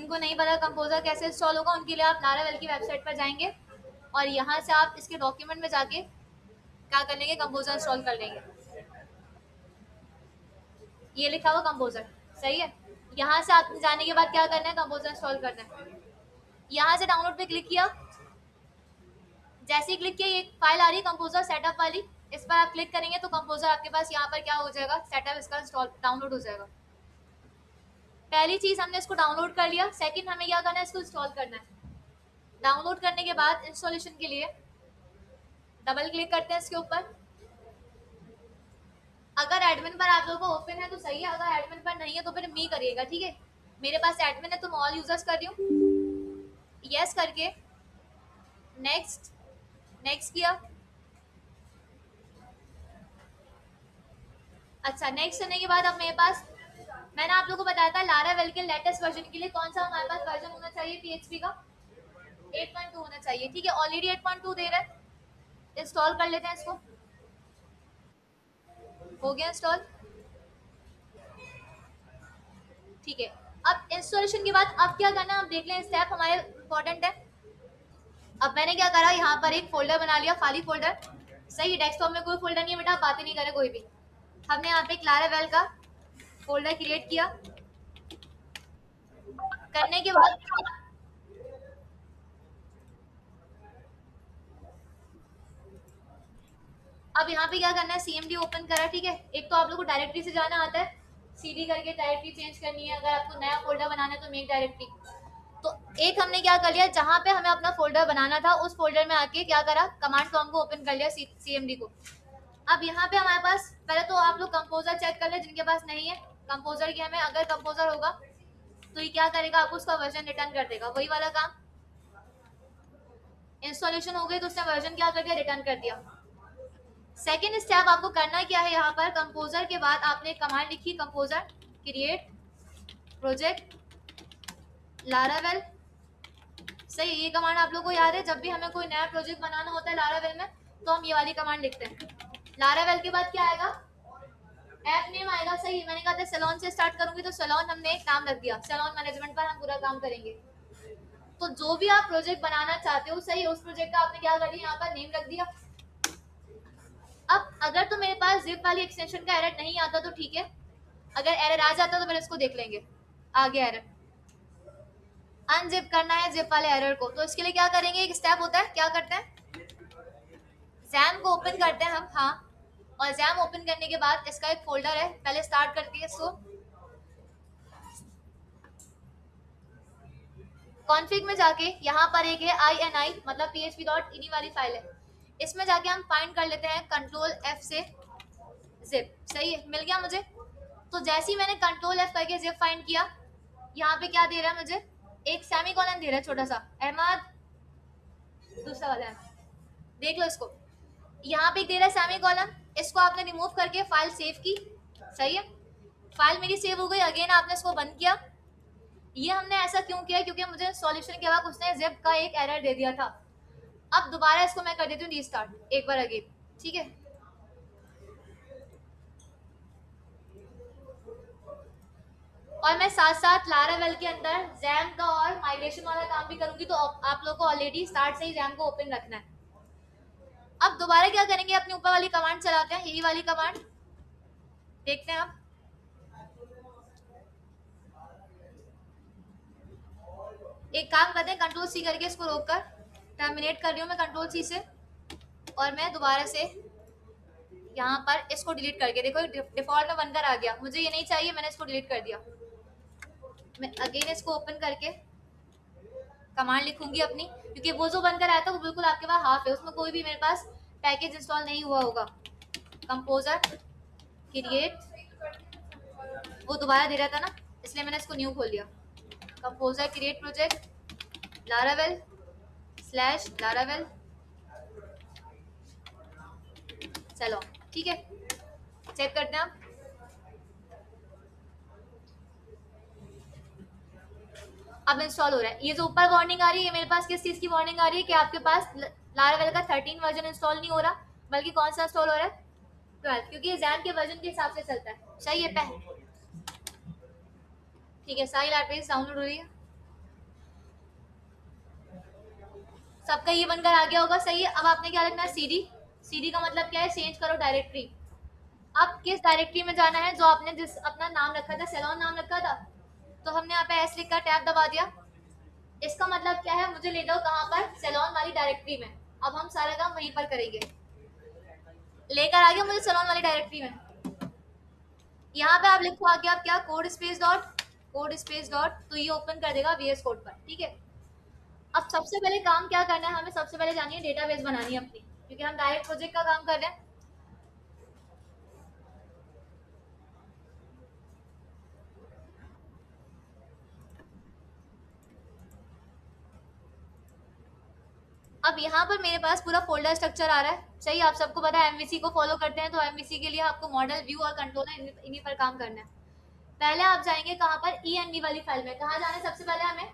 जिनको नहीं पता कंपोजर कैसे इंस्टॉल होगा, उनके लिए आप लारावेल की वेबसाइट पर जाएंगे और यहाँ से आप इसके डॉक्यूमेंट में जाके क्या कर लेंगे, कंपोजर इंस्टॉल कर लेंगे। ये लिखा हुआ कंपोजर, सही है। यहाँ से आप जाने के बाद क्या करना है, कंपोजर इंस्टॉल करना है। यहाँ से डाउनलोड पे क्लिक किया, जैसे ही क्लिक किया ये फाइल आ रही है कंपोजर सेटअप वाली, इस पर आप क्लिक करेंगे तो कंपोजर आपके पास यहाँ पर क्या हो जाएगा, सेटअप इसका इंस्टॉल डाउनलोड हो जाएगा। पहली चीज हमने इसको डाउनलोड कर लिया, सेकंड हमें क्या करना है, इसको इंस्टॉल करना है। डाउनलोड करने के बाद इंस्टॉलेशन के लिए डबल क्लिक करते हैं इसके ऊपर। अगर एडमिन पर आप लोगों को ओपन है तो सही है, अगर एडमिन पर नहीं है तो फिर मी करिएगा, ठीक है। मेरे पास एडमिन है तो मैं ऑल यूजर्स कर रही हूँ। यस करके नेक्स्ट, नेक्स्ट किया। अच्छा, नेक्स्ट करने के बाद अब मेरे पास, मैंने आप लोगों को बताया था लारावेल के लेटेस्ट वर्जन के लिए कौन सा हमारे पास वर्जन होना चाहिए पीएचपी का, 8.2 होना चाहिए, ठीक है। ऑलरेडी 8.2 दे रहा है, इंस्टॉल कर लेते हैं इसको। हो गया इंस्टॉल, ठीक है। अब इंस्टॉलेशन के बाद अब क्या करना है, आप देख लें, स्टेप हमारे इंपॉर्टेंट है। अब मैंने क्या करा, यहाँ पर एक फोल्डर बना लिया, खाली फोल्डर, सही। डेस्कटॉप में कोई फोल्डर नहीं है बेटा, बातें नहीं करे कोई भी। हमने यहाँ पे एक लारावेल का फोल्डर क्रिएट किया। करने के बाद अब यहाँ पे क्या करना है, सीएमडी ओपन करा, ठीक है। एक तो आप लोग को डायरेक्टरी से जाना आता है, सीडी करके डायरेक्टरी चेंज करनी है, अगर आपको नया फोल्डर बनाना है तो मेक डायरेक्टरी। तो एक हमने क्या कर लिया, जहाँ पे हमें अपना फोल्डर बनाना था उस फोल्डर में आके क्या करा, कमांड प्रॉम्प्ट को ओपन कर लिया, सीएमडी को। अब यहाँ पे हमारे पास, पहले तो आप लोग कंपोजर चेक कर ले जिनके पास नहीं है कंपोजर की, हमें अगर कंपोजर होगा तो ये क्या करेगा, आपको उसका वर्जन रिटर्न कर देगा, वही वाला काम। इंस्टॉलेशन हो गई तो उसने वर्जन क्या कर दिया, रिटर्न कर दिया। सेकेंड स्टेप आपको करना क्या है, यहाँ पर कंपोजर के बाद आपने कमांड लिखी, कंपोजर क्रिएट प्रोजेक्ट लारावेल, सही। ये कमांड आप लोग को याद है, जब भी हमें कोई नया प्रोजेक्ट बनाना होता है लारावेल में तो हम ये वाली कमांड लिखते हैं। लारावेल के बाद क्या आएगा, ऐप नेम आएगा, सही। मैंने कहा था सैलून से स्टार्ट करूंगी तो सैलून हमने एक नाम रख दिया, सैलून मैनेजमेंट पर हम पूरा काम करेंगे। तो जो भी आप प्रोजेक्ट बनाना चाहते हो, सही, उस प्रोजेक्ट का आपने क्या कर दिया, यहाँ पर नेम रख दिया। अब अगर तो मेरे पास जिप वाली एक्सटेंशन का एरर नहीं आता तो ठीक है, अगर एरर आ जाता तो फिर इसको देख लेंगे। आ गया एरर, अनजिप करना है जिप वाले एरर को, तो इसके लिए क्या करेंगे, एक स्टेप होता है, क्या करते हैं, जैम को ओपन करते हैं हम, हाँ। और जैम ओपन करने के बाद इसका एक फोल्डर है, पहले स्टार्ट करके इसको कॉन्फ़िग में जाके, यहाँ पर एक है INI मतलब php.ini वाली फाइल है, इसमें जाके हम फाइंड कर लेते हैं कंट्रोल F से जिप, सही है, मिल गया मुझे। तो जैसे ही मैंने कंट्रोल F करके जिप फाइंड किया, यहाँ पे क्या दे रहा है मुझे, एक सेमीकोलन दे रहा है छोटा सा, अहमद, दूसरा वाला है, देख लो इसको, यहाँ पे दे रहा है सेमीकोलन, इसको आपने रिमूव करके फाइल सेव की, सही है। फाइल मेरी सेव हो गई, अगेन आपने इसको बंद किया। ये हमने ऐसा क्यों किया, क्योंकि मुझे सॉल्यूशन के बाद उसने जिप का एक एरर दे दिया था। अब दोबारा इसको मैं कर देती हूँ रीस्टार्ट एक बार अगेन, ठीक है। और मैं साथ साथ लारावेल के अंदर जैम का और माइग्रेशन वाला काम भी करूंगी, तो आप लोग को ऑलरेडी स्टार्ट से ही जैम को ओपन रखना है। अब दोबारा क्या करेंगे, अपने ऊपर वाली कमांड चलाते हैं, यही वाली कमांड देखते हैं आप। एक काम करते हैं, कंट्रोल सी करके इसको रोककर टर्मिनेट कर रही हूँ मैं कंट्रोल सी से, और मैं दोबारा से यहाँ पर इसको डिलीट करके, देखो डिफॉल्ट में बनकर आ गया, मुझे ये नहीं चाहिए, मैंने इसको डिलीट कर दिया। मैं अगेन इसको ओपन करके कमांड लिखूंगी अपनी, क्योंकि वो जो बनकर आया था वो बिल्कुल आपके पास हाफ है, उसमें कोई भी मेरे पास पैकेज इंस्टॉल नहीं हुआ होगा। कंपोजर क्रिएट, वो दोबारा दे रहा था ना, इसलिए मैंने इसको न्यू खोल दिया। Composer create project Laravel slash Laravel चलो, ठीक है। चेक करते हैं आप, अब इंस्टॉल हो रहा है। ये जो ऊपर वार्निंग आ रही है, ये मेरे पास किस चीज की वार्निंग आ रही है, कि आपके पास लारावेल का 13 वर्जन इंस्टॉल नहीं हो रहा, बल्कि कौन सा इंस्टॉल हो रहा है, 12, क्योंकि ये जैम के वर्जन के हिसाब से चलता है, सही है। ठीक है, सारी लाइब्रेरीज डाउनलोड हो रही है। सबका ये बनकर आ गया होगा, सही है। अब आपने क्या लिखना है, CD। CD का मतलब क्या है, चेंज करो डायरेक्टरी। अब किस डायरेक्टरी में जाना है, जो आपने जिस अपना नाम रखा था, सैलून नाम रखा था, तो हमने यहाँ पे एस लिख कर टैब दबा दिया। इसका मतलब क्या है, मुझे ले जाओ कहाँ पर, सैलून वाली डायरेक्टरी में। अब हम सारा काम वहीं पर करेंगे। लेकर आ गया मुझे सैलून वाली डायरेक्टरी में। यहाँ पे आप लिखो आगे आप क्या, कोड स्पेस डॉट, तो ये ओपन कर देगा VS कोड पर, ठीक है। अब सबसे पहले काम क्या करना है, हमें सबसे पहले जानी है डेटाबेस बनानी है अपनी, क्योंकि हम डायरेक्ट प्रोजेक्ट का काम कर रहे हैं। अब यहाँ पर मेरे पास पूरा फोल्डर स्ट्रक्चर आ रहा है, सही। आप सबको पता है MVC को फॉलो करते हैं, तो MVC के लिए आपको मॉडल, व्यू और कंट्रोलर इन्हीं पर काम करना है। पहले आप जाएंगे कहाँ पर, ENV वाली फाइल में। कहाँ जाना है, सबसे पहले हमें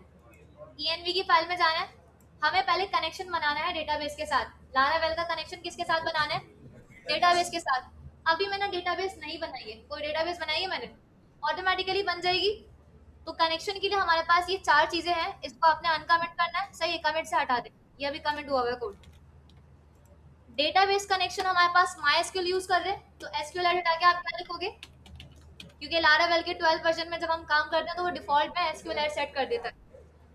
ENV की फाइल में जाना है। हमें पहले कनेक्शन बनाना है डेटाबेस के साथ। लारावेल का कनेक्शन किसके साथ बनाना है, डेटाबेस के साथ। अभी मैंने डेटाबेस नहीं बनाई है, कोई डेटाबेस बनाई है मैंने, ऑटोमेटिकली बन जाएगी। तो कनेक्शन के लिए हमारे पास ये 4 चीजें हैं, इसको आपने अनकमेंट करना है, सही है। कमेंट से हटा दे, ये अभी कमेंट हुआ हुआ है कोड। डेटाबेस कनेक्शन हमारे पास MySQL यूज कर रहे हैं, तो SQL हटा के आप क्या लिखोगे, क्योंकि लारावेल के 12 वर्जन में जब हम काम करते हैं तो वो डिफॉल्ट में SQL सेट कर देता है।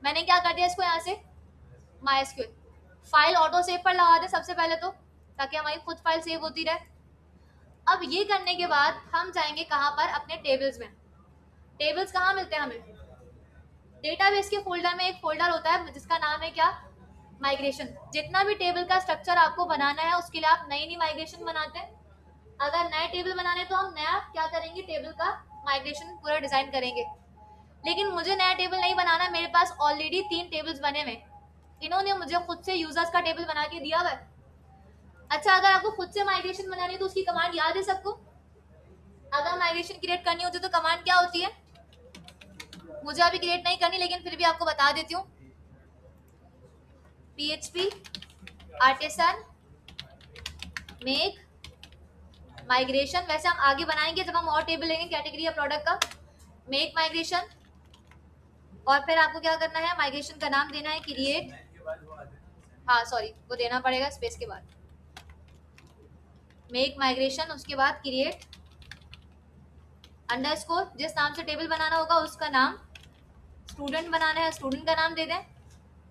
मैंने क्या कर दिया, इसको यहाँ से MySQL फाइल ऑटो सेव पर लगा दे सबसे पहले, तो ताकि हमारी खुद फाइल सेव होती रहे। अब ये करने के बाद हम जाएंगे कहाँ पर, अपने टेबल्स में। टेबल्स कहाँ मिलते हैं हमें, डेटाबेस के फोल्डर में एक फोल्डर होता है जिसका नाम है क्या, माइग्रेशन। जितना भी टेबल का स्ट्रक्चर आपको बनाना है उसके लिए आप नई माइग्रेशन बनाते हैं। अगर नए टेबल बनाने तो हम नया क्या करेंगे, टेबल का माइग्रेशन पूरा डिजाइन करेंगे। लेकिन मुझे नया टेबल नहीं बनाना, मेरे पास ऑलरेडी 3 टेबल्स बने हुए। इन्होंने मुझे खुद से यूजर्स का टेबल बना के दिया हुआ है। अच्छा, अगर आपको खुद से माइग्रेशन बनानी है तो उसकी कमांड याद है सबको। अगर माइग्रेशन क्रिएट करनी होती है तो कमांड क्या होती है, मुझे अभी क्रिएट नहीं करनी, लेकिन फिर भी आपको बता देती हूँ। PHP artisan make migration. वैसे हम आगे बनाएंगे जब हम और टेबल लेंगे कैटेगरी या प्रोडक्ट का। मेक माइग्रेशन, और फिर आपको क्या करना है, माइग्रेशन का नाम देना है क्रिएट, हाँ सॉरी वो देना पड़ेगा स्पेस के बाद, मेक माइग्रेशन, उसके बाद क्रिएट अंडरस्कोर, जिस नाम से टेबल बनाना होगा उसका नाम। स्टूडेंट बनाना है, स्टूडेंट का नाम दे दें।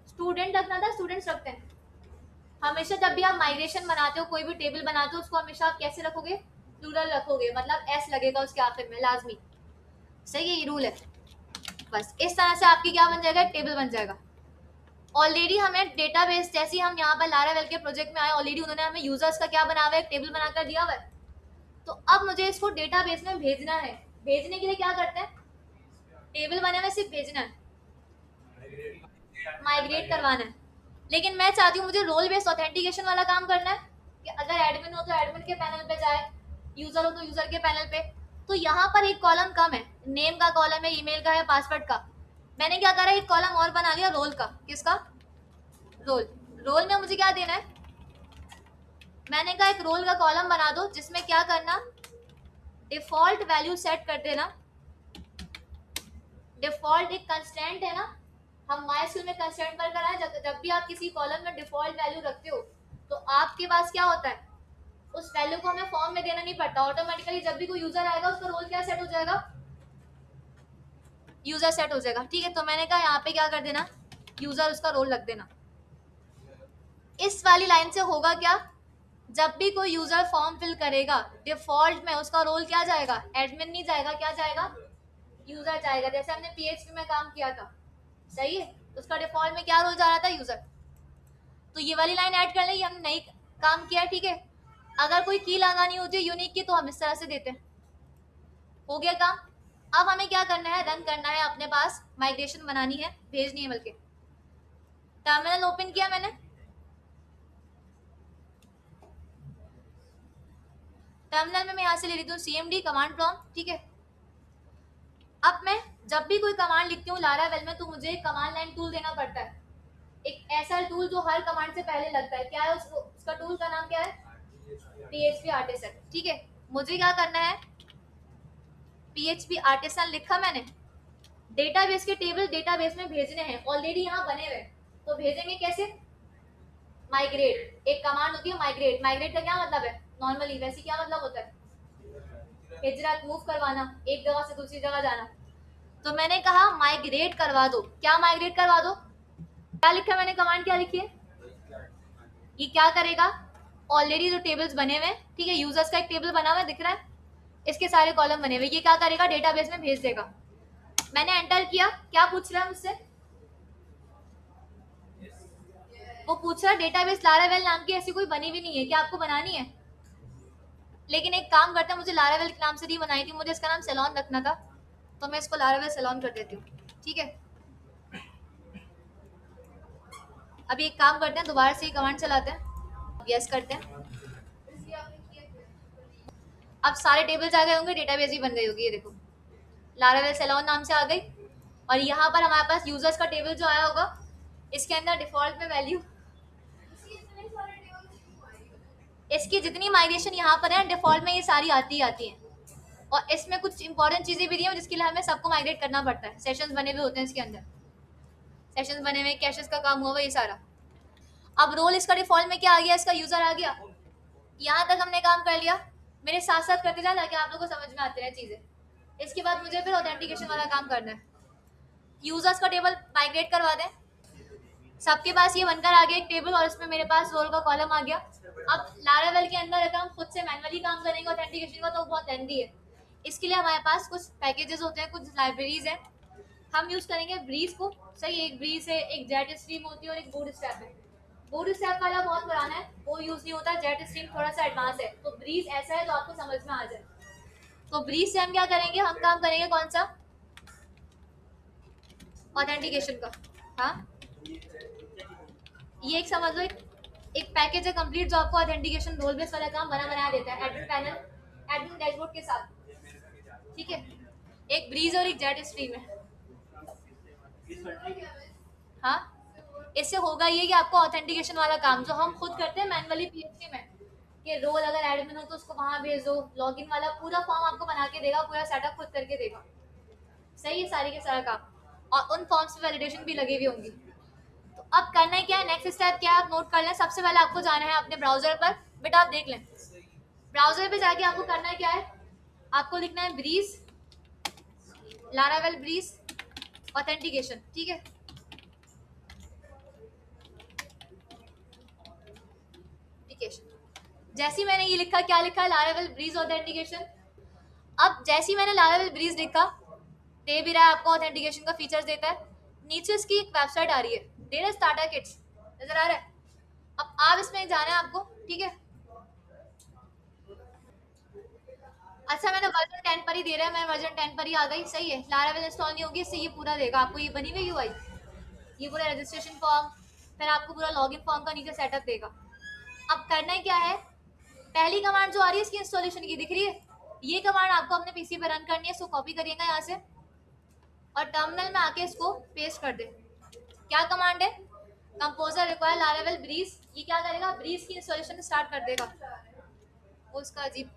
स्टूडेंट रखना था, स्टूडेंट्स रखते हैं। हमेशा जब भी आप माइग्रेशन बनाते हो, कोई भी टेबल बनाते हो, उसको हमेशा आप कैसे रखोगे, प्लूरल रखोगे, मतलब S लगेगा उसके आखिर में लाजमी, सही है, ये रूल है। बस इस तरह से आपकी क्या बन जाएगा, टेबल बन जाएगा। ऑलरेडी हमें डेटाबेस, जैसे हम यहाँ पर लारावेल के प्रोजेक्ट में आए, ऑलरेडी उन्होंने हमें यूजर्स का क्या बना हुआ है, एक टेबल बनाकर दिया हुआ है। तो अब मुझे इसको डेटाबेस में भेजना है। भेजने के लिए क्या करते हैं, टेबल बने हुए सिर्फ भेजना है, माइग्रेट करवाना है। लेकिन मैं चाहती हूँ मुझे रोल बेस्ड ऑथेंटिकेशन वाला काम करना है, कि अगर एडमिन हो तो एडमिन के पैनल पे जाए, यूजर हो तो यूजर के पैनल पे। तो यहाँ पर एक कॉलम कम है, नेम का कॉलम है, ईमेल का है, पासवर्ड का। मैंने क्या करा, एक कॉलम और बना लिया रोल का। किसका, रोल। रोल में मुझे क्या देना है, मैंने कहा एक रोल का कॉलम बना दो, जिसमें क्या करना, डिफॉल्ट वैल्यू सेट कर देना। डिफॉल्ट एक कंस्टेंट है ना, हम MySQL में कंस्टेंट पर कराएं, जब भी आप किसी कॉलम में डिफॉल्ट वैल्यू रखते हो तो आपके पास क्या होता है, उस वैल्यू को हमें फॉर्म में देना नहीं पड़ता, ऑटोमेटिकली जब भी कोई यूजर आएगा उसका रोल क्या सेट हो जाएगा, यूजर सेट हो जाएगा, ठीक है। तो मैंने कहा यहाँ पे क्या कर देना, यूजर उसका रोल रख देना। इस वाली लाइन से होगा क्या, जब भी कोई यूजर फॉर्म फिल करेगा डिफॉल्ट में उसका रोल क्या जाएगा, एडमिन नहीं जाएगा, क्या जाएगा, यूजर जाएगा। जैसे हमने PHP में काम किया था, सही है, उसका डिफॉल्ट में क्या रोल जा रहा था, यूजर। तो ये वाली लाइन ऐड कर लें, ये हमने नहीं काम किया, ठीक है। अगर कोई की लगानी होती है यूनिक की तो हम इस तरह से देते हैं। हो गया काम। अब हमें क्या करना है, रन करना है, अपने पास माइग्रेशन बनानी है, भेजनी है बल्कि। टर्मिनल ओपन किया मैंने, टर्मिनल में मैं यहाँ से ले लेती हूँ CMD कमांड प्रॉम्प्ट, ठीक है। अब मैं जब भी कोई कमांड लिखती हूँ लारावेल में, तो मुझे कमांड लाइन टूल देना पड़ता है, एक ऐसा टूल जो हर कमांड से पहले लगता है। क्या है उसका टूल का नाम क्या है, PHP आर्टिसन, ठीक है। मुझे क्या करना है, PHP आर्टिसन लिखा मैंने, डेटाबेस के टेबल डेटाबेस में भेजने हैं, ऑलरेडी यहाँ बने हुए, तो भेजेंगे कैसे, माइग्रेट एक कमांड होती है माइग्रेट। माइग्रेट का क्या मतलब है? नॉर्मली वैसे क्या मतलब होता है? हिजरत, मूव करवाना, एक जगह से दूसरी जगह जाना। तो मैंने कहा माइग्रेट करवा दो। क्या माइग्रेट करवा दो? क्या लिखा है मैंने? कमांड क्या लिखी है? ये क्या करेगा? ऑलरेडी जो टेबल्स बने हुए हैं, ठीक है, यूजर्स का एक टेबल बना हुआ है, दिख रहा है, इसके सारे कॉलम बने हुए, ये क्या करेगा? डेटाबेस में भेज देगा। मैंने एंटर किया, क्या पूछ रहा है मुझसे? वो पूछ रहा है डेटाबेस लारावेल नाम की ऐसी कोई बनी भी नहीं है, क्या आपको बनानी है? लेकिन एक काम करते हैं, मुझे लारावेल के नाम से नहीं बनाई थी, मुझे इसका नाम सेलॉन रखना था, तो मैं इसको लारावेल सेलॉन कर देती हूँ, ठीक है। अभी एक काम करते हैं, दोबारा से ही कमांड चलाते हैं, यस करते हैं। अब सारे टेबल्स आ गए होंगे, डेटाबेस भी बन गई होगी, ये देखो लारावेल सेलॉन नाम से आ गई। और यहाँ पर हमारे पास यूजर्स का टेबल जो आया होगा, इसके अंदर डिफॉल्ट में वैल्यू, इसकी जितनी माइग्रेशन यहाँ पर है डिफॉल्ट में ये सारी आती हैं। और इसमें कुछ इंपॉर्टेंट चीजें भी दी हैं जिसके लिए हमें सबको माइग्रेट करना पड़ता है। सेशंस बने हुए होते हैं इसके अंदर, सेशंस बने हुए, कैशेस का काम हुआ हुआ, ये सारा। अब रोल इसका डिफॉल्ट में क्या आ गया? इसका यूजर आ गया। यहाँ तक हमने काम कर लिया, मेरे साथ साथ करते जाना ताकि आप लोगों को समझ में आती रहे चीजें। इसके बाद मुझे फिर ऑथेंटिकेशन वाला काम करना है। यूजर्स का टेबल माइग्रेट करवा दें, सबके पास ये बनकर आ गया एक टेबल, और इसमें मेरे पास रोल का कॉलम आ गया। अब लारावेल के अंदर अगर हम खुद से मैनुअली काम करेंगे ऑथेंटिकेशन का तो बहुत लेंथी है। इसके लिए हमारे पास कुछ पैकेजेस होते हैं, कुछ लाइब्रेरीज हैं। हम यूज करेंगे ब्रीज को, सही। एक ब्रीज है, एक जेट स्ट्रीम होती है और एक बूट स्ट्रैप है। बूट स्ट्रैप वाला बहुत पुराना है, वो यूज नहीं होता। जेट स्ट्रीम थोड़ा सा एडवांस है, तो ब्रीज ऐसा है जो आपको समझ में आ जाए। तो ब्रीज से हम क्या करेंगे? हम काम करेंगे कौन सा? ऑथेंटिकेशन का। हाँ, ये एक समझ लो, एक पैकेज है कंप्लीट जो आपको ऑथेंटिकेशन रोल बेस वाला काम बना बनाया देता है एडमिन पैनल, एडमिन डैशबोर्ड के साथ, ठीक है। एक ब्रीज और एक जेट स्ट्रीम है। हाँ, इससे होगा ये कि आपको ऑथेंटिकेशन वाला काम जो हम खुद करते हैं मैनुअली पीएचपी में, कि रोल अगर एडमिन हो तो उसको वहां भेज दो, लॉगिन वाला पूरा फॉर्म आपको बना के देगा, पूरा सेटअप खुद करके देगा, सही है, सारी के सारा काम। और उन फॉर्म्स पे वैलिडेशन भी लगी हुई होंगी। तो अब करना है क्या है? नेक्स्ट स्टेप क्या है आप नोट कर लें। सबसे पहले आपको जाना है अपने ब्राउजर पर, बेटा आप देख लें। ब्राउजर पे जाके आपको करना है क्या है? आपको लिखना है ब्रीज, लारावेल ब्रीज ऑथेंटिकेशन, ठीक है। जैसे मैंने ये लिखा, क्या लिखा है? Laravel Breeze authentication. अब जैसे ही मैंने लारावेल ब्रीज लिखा, दे भी रहा है आपको ऑथेंटिकेशन का फीचर्स देता है। नीचे इसकी एक वेबसाइट आ रही है, देर स्टार्टर किट्स, नजर आ रहा है? अब आप इसमें जाना है आपको, ठीक है। अच्छा, मैंने वर्जन 10 पर ही दे रहा है, मैं वर्जन 10 पर ही आ गई, सही है। लारावेल इंस्टॉल नहीं होगी, इससे ये पूरा देगा आपको, ये बनी हुई यूआई, ये पूरा रजिस्ट्रेशन फॉर्म, फिर आपको पूरा लॉगिन फॉर्म का नीचे सेटअप देगा। अब करना है क्या है? पहली कमांड जो आ रही है इसकी इंस्टॉलेशन की, दिख रही है? ये कमांड आपको अपने पीसी पे रन करनी है, इसको कॉपी करिएगा यहाँ से और टर्मिनल में आके इसको पेस्ट कर दे। क्या कमांड है? Composer require Laravel Breeze. ये क्या करेगा? ब्रीज की इंस्टॉलेशन स्टार्ट कर देगा। वो उसका अजीब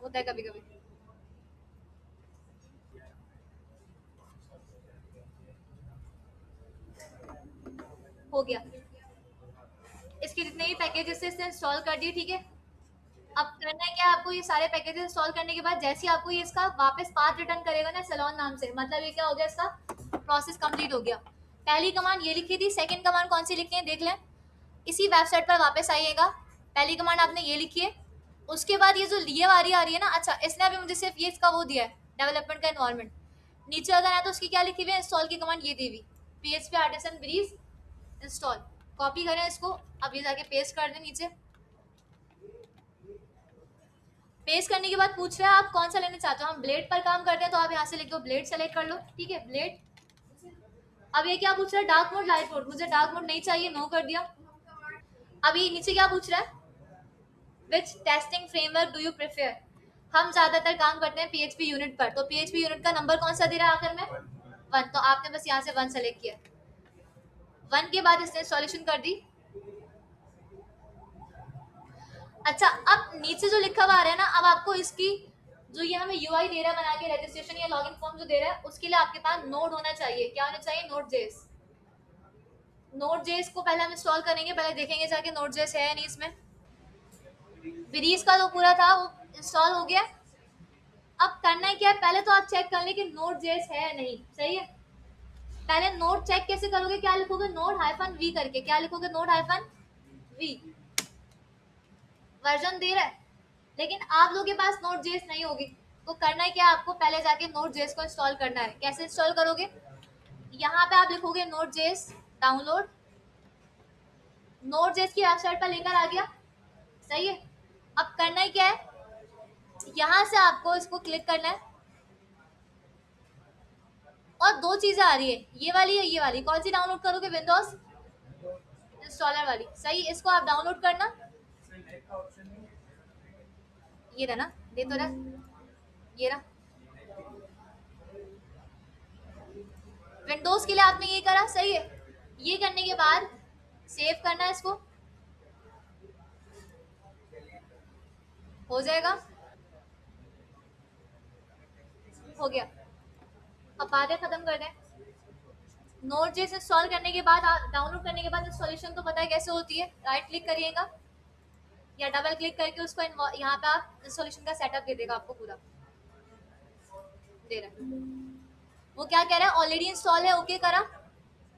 होता है कभी कभी। हो गया, इसके जितने भी पैकेजेस थे इससे इंस्टॉल कर दिए, ठीक है। अब करना है क्या है? आपको ये सारे पैकेजेस इंस्टॉल करने के बाद जैसे ही आपको ये इसका वापस पाथ रिटर्न करेगा ना सेलॉन नाम से, मतलब ये क्या हो गया? इसका प्रोसेस कंप्लीट हो गया। पहली कमांड ये लिखी थी, सेकंड कमांड कौन सी लिखनी है देख लें। इसी वेबसाइट पर वापस आइएगा, पहली कमांड आपने ये लिखी है। उसके बाद ये जो लिए वाली आ रही है ना, अच्छा इसने अभी मुझे सिर्फ ये इसका वो दिया है डेवलपमेंट का एनवायरनमेंट। नीचे अगर है तो उसकी क्या लिखी हुई है? इंस्टॉल की कमांड ये दी हुई, PHP artisan breeze install. Copy करें इसको, अब ये जाके पेस्ट कर दें नीचे। पेस्ट करने के बाद पूछ रहा है आप कौन सा लेना चाहते हो। हम ब्लेड पर काम करते हैं तो आप यहाँ से लिख दो ब्लेड, सेलेक्ट कर लो, ठीक है, ब्लेड। अब ये क्या पूछ रहा है? Dark mode, light mode. मुझे डार्क मोड नहीं चाहिए, नो कर दिया। अभी नीचे क्या पूछ रहा है? Which testing framework do you prefer. हम ज्यादातर काम करते हैं PHP यूनिट पर, तो PHP यूनिट का नंबर कौन सा दे रहा है आखिर में? 1, तो आपने बस यहाँ से 1 सेलेक्ट किया। 1 के बाद इसने इंस्टॉलेशन कर दी। अच्छा, अब नीचे जो लिखा हुआ आ रहा है ना, अब आपको इसकी जो ये हमें यूआई दे रहा है बना के, रजिस्ट्रेशन या लॉगिन फॉर्म जो दे रहा है, उसके लिए आपके पास नोड होना चाहिए। क्या होना चाहिए? Node JS. नोड जेएस को पहले हम इंस्टॉल करेंगे, पहले देखेंगे जाके नोड जेएस है या नहीं इसमें। ब्रीज का तो पूरा था वो इंस्टॉल हो गया। अब करना है क्या है, पहले तो आप चेक कर लें कि नोड जेएस है या नहीं, सही है। पहले नोड चेक कैसे करोगे, क्या लिखोगे, नोड हाइफन वी करके, क्या लिखोगे, नोड हाइफन वी। वर्जन दे रहा है, लेकिन आप लोगों के पास नोड जेएस नहीं होगी, तो करना है क्या, आपको पहले जाके नोड जेएस को इंस्टॉल करना है। कैसे इंस्टॉल करोगे, यहाँ पे आप लिखोगे node JS download. Node JS की वेबसाइट पर लेकर आ गया, सही है। अब करना ही क्या है, यहाँ से आपको इसको क्लिक करना है, और दो चीजें आ रही है, ये वाली है ये वाली, कौन सी डाउनलोड करोगे, विंडोज इंस्टॉलर वाली, सही। इसको आप डाउनलोड करना, ये रहा ना, दे तो रहा, ये रहा। विंडोज के लिए आपने ये करा, सही है। ये करने के बाद सेव करना है इसको, हो जाएगा, हो गया। अब बातें खत्म कर दें। नोड जेएस इंस्टॉल करने के बाद, डाउनलोड करने के बाद इंस्टॉलेशन तो पता है कैसे होती है, राइट क्लिक करिएगा या डबल क्लिक करके उसको यहाँ पे आप इंस्टॉलेशन का सेटअप दे देगा आपको पूरा, दे रहा है। वो क्या कह रहा है, ऑलरेडी इंस्टॉल है, ओके करा,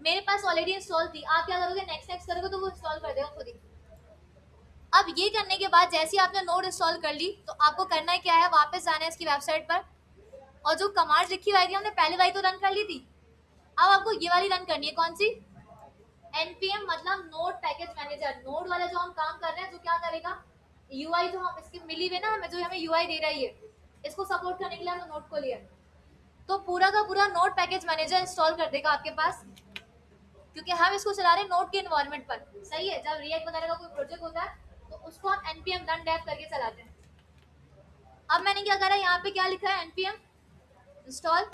मेरे पास ऑलरेडी इंस्टॉल थी। आप क्या करोगे, नेक्स्ट नेक्स्ट करोगे तो वो इंस्टॉल कर देगा खुद ही। अब ये करने के बाद जैसे ही आपने नोड इंस्टॉल कर ली, तो आपको करना है क्या है, वापस जाना है इसकी वेबसाइट पर, और जो कमांड लिखी हुई थी हमने पहले वाली तो रन कर ली थी, अब आपको ये वाली रन करनी है, कौन सी, npm मतलब नोड पैकेज मैनेजर। नोड वाला जो हम काम कर रहे हैं, जो क्या करेगा, यूआई जो हम इसकी मिली हुई ना हमें, जो हमें यूआई दे रही है, इसको सपोर्ट करने के लिए हमने नोड को लिया, तो पूरा का पूरा नोड पैकेज मैनेजर इंस्टॉल कर देगा आपके पास, क्योंकि हम इसको चला रहे हैं नोड के एनवायरनमेंट पर, सही है। जब रिएक्ट वगैरह का कोई प्रोजेक्ट होता है तो उसको हम npm run dev करके चलाते हैं। अब मैंने क्या करा, यहाँ पे क्या लिखा है, npm इंस्टॉल,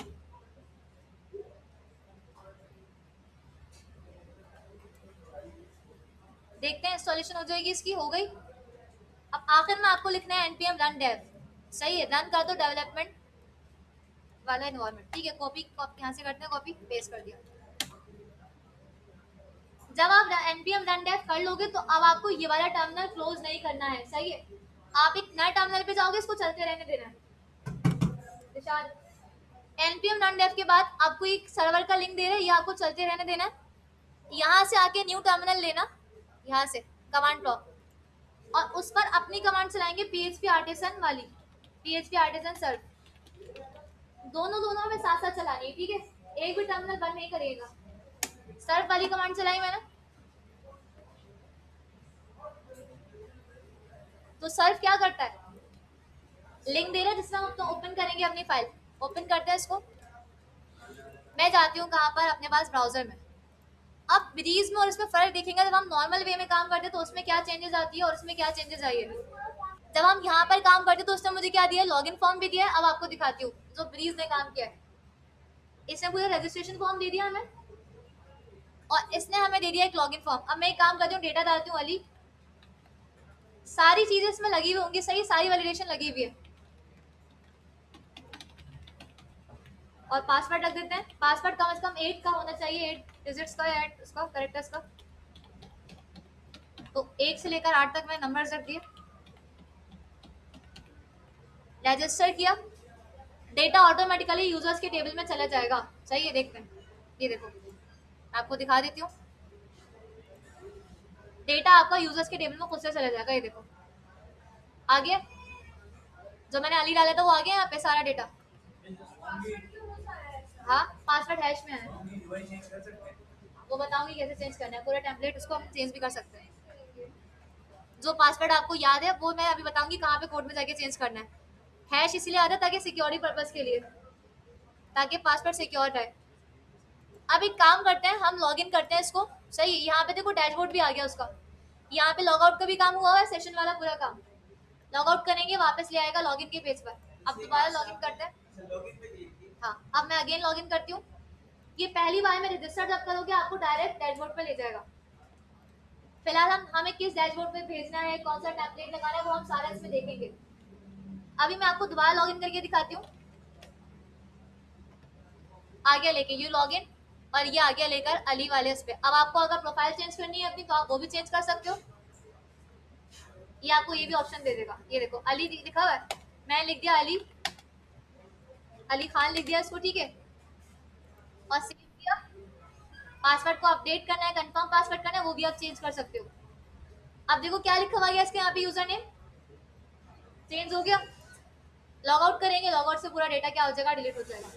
देखते हैं इंस्टॉलेशन हो जाएगी इसकी, हो गई। अब आखिर में आपको लिखना है npm run dev, सही है, रन कर दो डेवलपमेंट वाला एनवायरनमेंट, ठीक है। कॉपी यहाँ से करते हैं, कॉपी पेस्ट कर दिया। जब आप npm run dev कर लोगे तो अब आपको ये वाला टर्मिनल क्लोज नहीं करना है, सही है। आप एक नए टर्मिनल पे जाओगे, इसको चलते रहने देना है। npm run dev के बाद आपको एक सर्वर का लिंक दे रहे हैं, ये आपको चलते रहने देना है। यहाँ से आके न्यू टर्मिनल लेना, यहाँ से कमांड टॉप, और उस पर अपनी कमांड चलाएंगे, php आर्टिसन वाली, php आर्टिसन सर्व, दोनों दोनों हमें साथ साथ चलानी है, ठीक है। एक भी टर्मिनल बंद नहीं करिएगा। सर्व वाली कमांड चलाई मैंने, तो सर्व क्या करता है, लिंक दे रहा है जिसमें हम ओपन करेंगे अपनी फाइल, ओपन करते हैं इसको। मैं जाती हूँ कहाँ पर, अपने पास ब्राउजर में। अब ब्रीज में और इसमें फर्क देखेंगे, जब हम नॉर्मल वे में काम करते हैं तो उसमें क्या चेंजेस आती है और उसमें क्या चेंजेस आई है। जब हम यहाँ पर काम करते तो उसने मुझे क्या दिया, लॉगिन फॉर्म भी दिया है। अब आपको दिखाती हूँ जो ब्रीज ने काम किया है, इसने पूरा रजिस्ट्रेशन फॉर्म दे दिया हमें, और इसने हमें दे दिया एक लॉगिन फॉर्म। अब मैं एक काम करती हूँ, डेटा डालती हूँ अली, सारी चीजें इसमें लगी हुई होंगी, सही, सारी वैलिडेशन लगी हुई है। और पासवर्ड रख देते हैं, पासवर्ड कम से कम 8 का होना चाहिए, 8 डिजिट्स का या उसका करेक्टर्स का, तो 1 से लेकर 8 तक मैंने नंबर्स रख दिए। रजिस्टर किया, डेटा ऑटोमेटिकली यूजर्स के टेबल में चला जाएगा, सही है। देखते हैं, ये देखो, आपको दिखा देती हूँ, डेटा आपका यूजर्स के टेबल में खुद से चला जाएगा, ये देखो आ गया, जो मैंने अली डाला था वो आ गया यहाँ पे सारा डेटा। हाँ, पासवर्ड हैश में है, वो बताऊंगी कैसे चेंज करना है, पूरा टेम्पलेट उसको हम चेंज भी कर सकते हैं। जो पासवर्ड आपको याद है वो मैं अभी बताऊंगी कहाँ पे कोड में जाके चेंज करना है। हैश इसलिए आता है ताकि सिक्योरिटी पर्पस के लिए, ताकि पासवर्ड सिक्योर रहे। अब एक काम करते हैं, हम लॉगिन करते हैं इसको, सही। यहाँ पे देखो डैशबोर्ड भी आ गया उसका, यहाँ पे लॉग आउट का भी काम हुआ है, सेशन वाला पूरा काम। लॉग आउट करेंगे, वापस ले आएगा लॉगिन के पेज पर। अब दोबारा लॉगिन करते हैं। हाँ, अब मैं अगेन लॉगिन करती हूँ। ये पहली बार में रजिस्टर जब करोगे आपको डायरेक्ट डैशबोर्ड पर ले जाएगा। फिलहाल हमें किस डैशबोर्ड पे भेजना है, कौन सा टेम्पलेट लगाना है, वो हम सारा इसमें देखेंगे। अभी मैं आपको दोबारा लॉगिन करके दिखाती हूँ। आ गया लेके यू लॉगिन, और ये आ गया लेकर अली वाले उस पे। अब आपको अगर प्रोफाइल चेंज करनी है अपनी तो आप वो भी चेंज कर सकते हो। ये आपको ये भी ऑप्शन दे देगा, ये देखो अली लिखा हुआ है, मैंने लिख दिया अली, अली खान लिख दिया इसको, ठीक है, और सेव किया। पासवर्ड को अपडेट करना है, कंफर्म पासवर्ड करना है, वो भी आप चेंज कर सकते हो। अब देखो क्या लिखा हुआ है इसके यहाँ पे, यूजर नेम चेंज हो गया। लॉग आउट करेंगे, लॉग आउट से पूरा डेटा क्या हो जाएगा, डिलीट हो जाएगा।